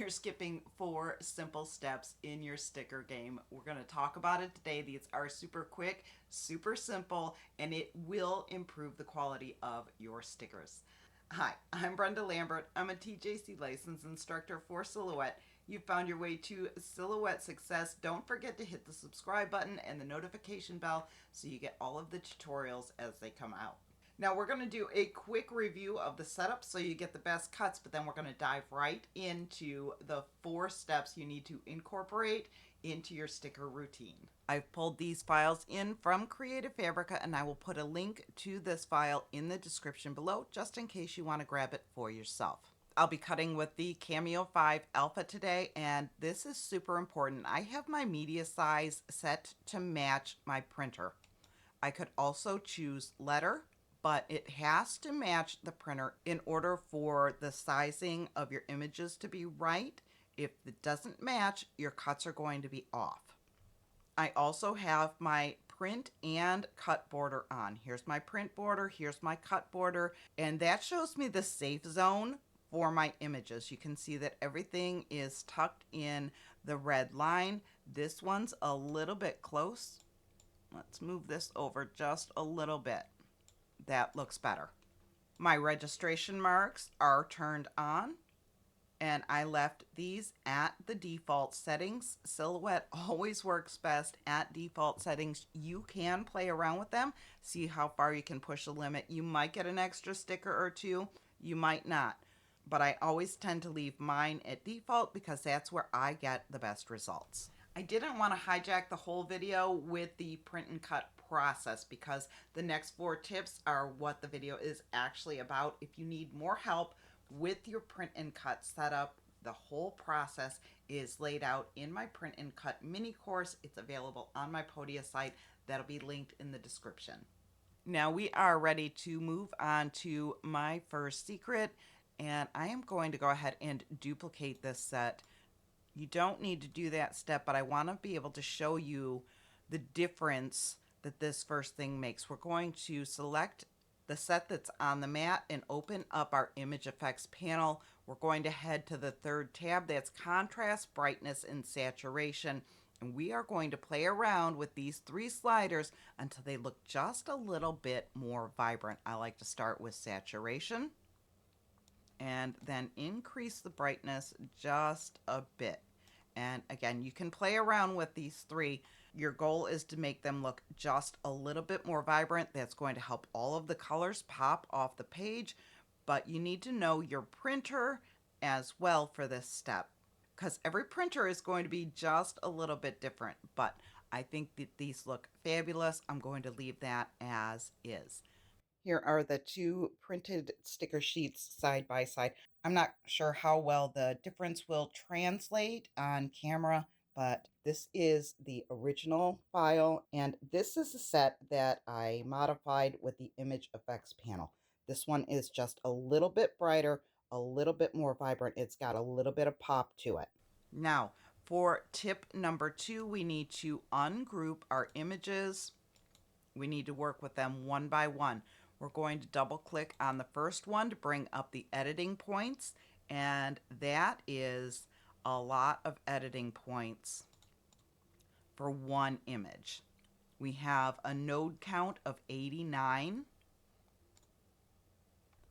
you're skipping 4 simple steps in your sticker game. We're going to talk about it today. These are super quick, super simple, and it will improve the quality of your stickers. Hi, I'm Brenda Lambert. I'm a TJC licensed instructor for Silhouette. You found your way to Silhouette success. Don't forget to hit the subscribe button and the notification bell so you get all of the tutorials as they come out. Now we're going to do a quick review of the setup so you get the best cuts, but then we're going to dive right into the 4 steps you need to incorporate into your sticker routine. I've pulled these files in from Creative Fabrica, and I will put a link to this file in the description below just in case you want to grab it for yourself. I'll be cutting with the Cameo 5 Alpha today, and this is super important. I have my media size set to match my printer. I could also choose letter, but it has to match the printer in order for the sizing of your images to be right. If it doesn't match, your cuts are going to be off. I also have my print and cut border on. Here's my print border, here's my cut border, and that shows me the safe zone for my images. You can see that everything is tucked in the red line. This one's a little bit close. Let's move this over just a little bit. That looks better. My registration marks are turned on, and I left these at the default settings. Silhouette always works best at default settings. You can play around with them, see how far you can push the limit. You might get an extra sticker or two, you might not. But I always tend to leave mine at default because that's where I get the best results. I didn't want to hijack the whole video with the print and cut process because the next 4 tips are what the video is actually about. If you need more help with your print and cut setup, the whole process is laid out in my print and cut mini course. It's available on my Podia site. That'll be linked in the description. Now we are ready to move on to my first secret, and I am going to go ahead and duplicate this set. You don't need to do that step, but I want to be able to show you the difference that this first thing makes. We're going to select the set that's on the mat and open up our image effects panel. We're going to head to the 3rd tab. That's contrast, brightness, and saturation. And we are going to play around with these 3 sliders until they look just a little bit more vibrant. I like to start with saturation and then increase the brightness just a bit. And again, you can play around with these 3. Your goal is to make them look just a little bit more vibrant. That's going to help all of the colors pop off the page, but you need to know your printer as well for this step because every printer is going to be just a little bit different, but I think that these look fabulous. I'm going to leave that as is. Here are the 2 printed sticker sheets side by side. I'm not sure how well the difference will translate on camera, but this is the original file, and this is a set that I modified with the image effects panel. This one is just a little bit brighter, a little bit more vibrant. It's got a little bit of pop to it. Now, for tip number 2, we need to ungroup our images. We need to work with them one by one. We're going to double click on the first one to bring up the editing points, and that is a lot of editing points for one image. We have a node count of 89.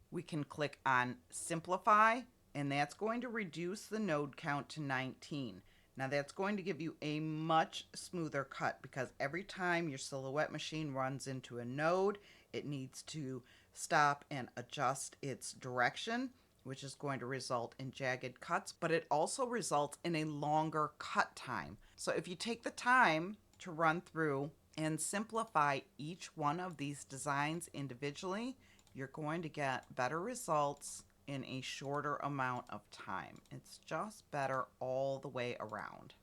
We can click on simplify, and that's going to reduce the node count to 19. Now that's going to give you a much smoother cut because every time your Silhouette machine runs into a node, it needs to stop and adjust its direction, which is going to result in jagged cuts, but it also results in a longer cut time. So if you take the time to run through and simplify each one of these designs individually, you're going to get better results in a shorter amount of time. It's just better all the way around.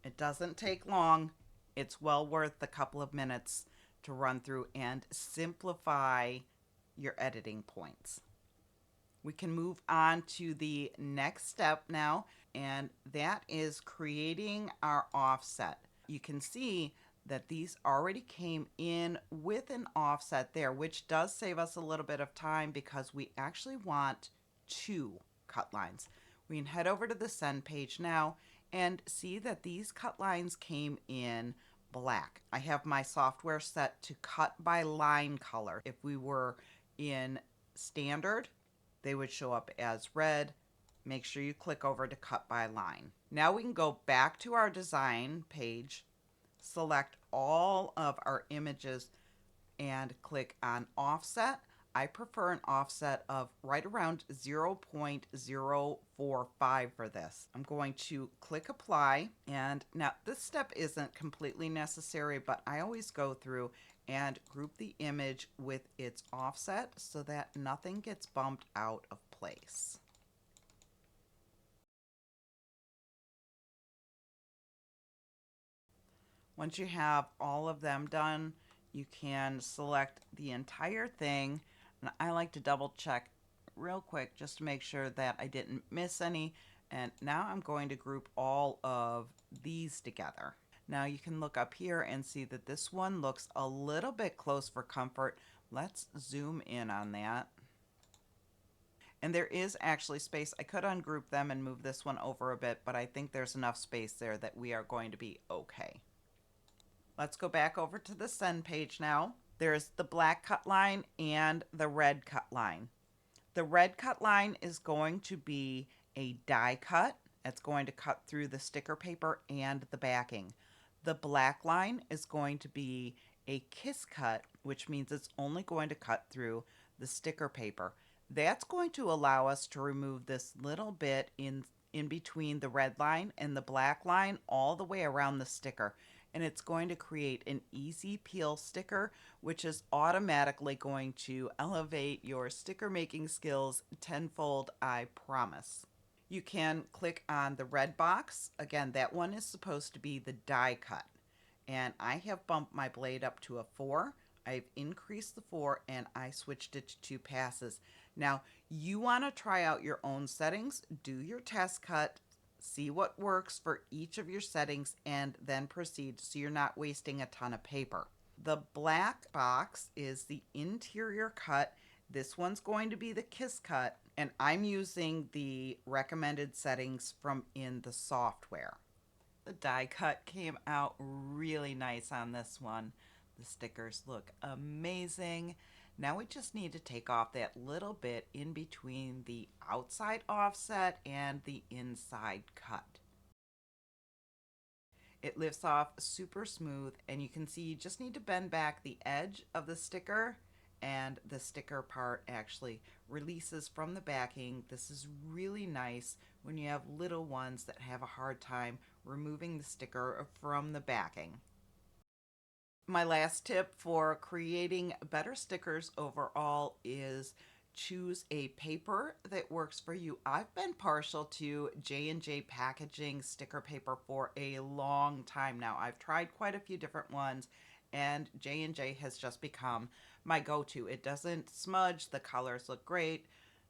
It doesn't take long. It's well worth the couple of minutes to run through and simplify your editing points. We can move on to the next step now, and that is creating our offset. You can see that these already came in with an offset there, which does save us a little bit of time because we actually want 2 cut lines. We can head over to the send page now and see that these cut lines came in black. I have my software set to cut by line color. If we were in standard, they would show up as red. Make sure you click over to cut by line. Now we can go back to our design page, select all of our images and click on offset. I prefer an offset of right around 0.045 for this. I'm going to click apply, and now this step isn't completely necessary, but I always go through and group the image with its offset so that nothing gets bumped out of place. Once you have all of them done, you can select the entire thing. And I like to double check real quick just to make sure that I didn't miss any. And now I'm going to group all of these together. Now you can look up here and see that this one looks a little bit close for comfort. Let's zoom in on that. And there is actually space. I could ungroup them and move this one over a bit, but I think there's enough space there that we are going to be okay. Let's go back over to the send page now. There's the black cut line and the red cut line. The red cut line is going to be a die cut. It's going to cut through the sticker paper and the backing. The black line is going to be a kiss cut, which means it's only going to cut through the sticker paper. That's going to allow us to remove this little bit in between the red line and the black line all the way around the sticker. And it's going to create an easy peel sticker, which is automatically going to elevate your sticker making skills tenfold, I promise. You can click on the red box. Again, that one is supposed to be the die cut. And I have bumped my blade up to a 4. I've increased the 4 and I switched it to 2 passes. Now, you want to try out your own settings, do your test cut, see what works for each of your settings, and then proceed so you're not wasting a ton of paper. The black box is the interior cut. This one's going to be the kiss cut, and I'm using the recommended settings from in the software. The die cut came out really nice on this one. The stickers look amazing. Now we just need to take off that little bit in between the outside offset and the inside cut. It lifts off super smooth, and you can see you just need to bend back the edge of the sticker, and the sticker part actually releases from the backing. This is really nice when you have little ones that have a hard time removing the sticker from the backing. My last tip for creating better stickers overall is choose a paper that works for you. I've been partial to J&J packaging sticker paper for a long time now. I've tried quite a few different ones, and J&J has just become my go-to. It doesn't smudge, the colors look great,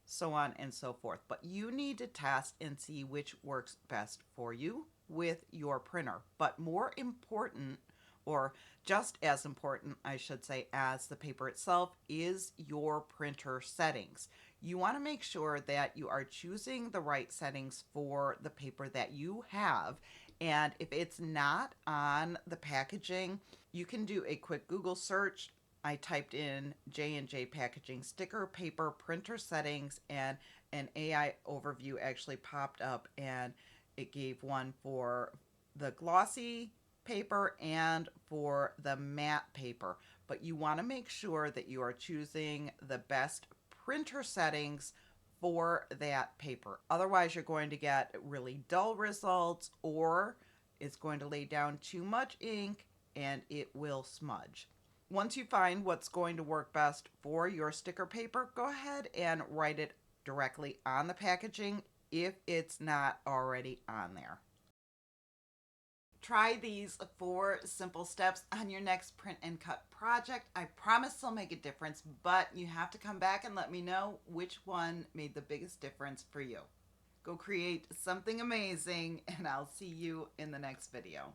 so on and so forth. But you need to test and see which works best for you with your printer. But more important, or just as important, I should say, as the paper itself, is your printer settings. You want to make sure that you are choosing the right settings for the paper that you have. And if it's not on the packaging, you can do a quick Google search. I typed in J&J packaging sticker paper printer settings, and an AI overview actually popped up, and it gave one for the glossy paper and for the matte paper. But you want to make sure that you are choosing the best printer settings for that paper. Otherwise, you're going to get really dull results, or it's going to lay down too much ink and it will smudge. Once you find what's going to work best for your sticker paper, go ahead and write it directly on the packaging if it's not already on there. Try these 4 simple steps on your next print and cut project. I promise they'll make a difference, but you have to come back and let me know which one made the biggest difference for you. Go create something amazing, and I'll see you in the next video.